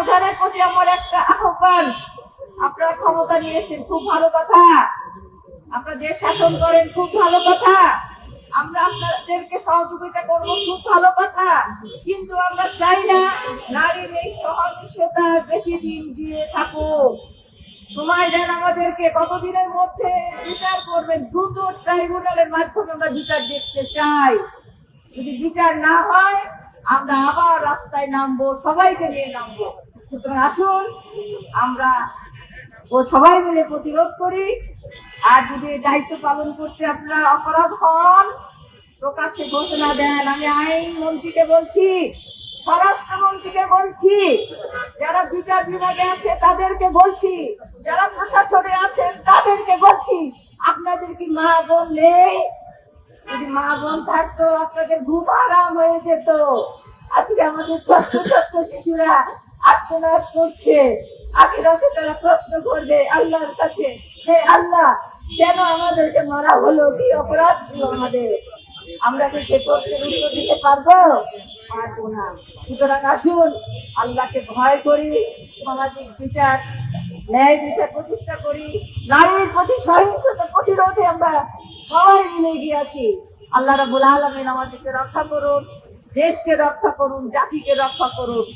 সরকারের প্রতি আমার একটা আহ্বান, আপনারা ক্ষমতা নিয়েছেন, খুব ভালো কথা, আপনারা দেশ শাসন করেন, খুব ভালো কথা, আমরা আপনাদেরকে সহযোগিতা করবো, খুব ভালো কথা, কিন্তু আমরা চাই না নারীর এই সহিংসতা বেশি দিন দিয়ে থাকুক। সময় দেন আমাদেরকে, কতদিনের মধ্যে বিচার করবেন, দ্রুত ট্রাইব্যুনালের মাধ্যমে আমরা বিচার দেখতে চাই। যদি বিচার না হয় আমরা আবার রাস্তায় নামবো, সবাইকে নিয়ে নামবো। সুতরাং আসুন আমরা সবাই মিলে প্রতিরোধ করি। আর যদি দায়িত্ব পালন করতে আপনারা অপরাধ হন, প্রকাশ্যে ঘোষণা দেন। আমি আইন মন্ত্রীকে বলছি, স্বরাষ্ট্রমন্ত্রীকে বলছি, যারা বিচার বিভাগে আছে তাদেরকে বলছি, যারা প্রশাসনে আছেন তাদেরকে বলছি, আপনাদের কি মা বোন নেই? যদি মা বোন থাকতো আপনাদের ঘুম আরাম হয়ে যেত। আজকে আমাদের ছোট্ট ছোট্ট শিশুরা আত্মনাদ করছে, আখিরাতে তারা প্রশ্ন করবে আল্লাহর কাছে, হে আল্লাহ কেন আমাদেরকে মারা হলো, কি অপরাধ ছিল আমাদের? আমরা কি সে প্রশ্নের উত্তর দিতে পারবো? পারবো না। সুতরাং আসুন আল্লাহকে ভয় করি, সামাজিক বিচার, ন্যায় বিচার প্রতিষ্ঠা করি, নারীর প্রতি সহিংসতা প্রতিরোধে আমরা সবাই মিলে এগিয়ে আসি। আল্লাহ রাব্বুল আলামিন আমাদেরকে রক্ষা করুন, দেশকে রক্ষা করুন, জাতিকে রক্ষা করুন।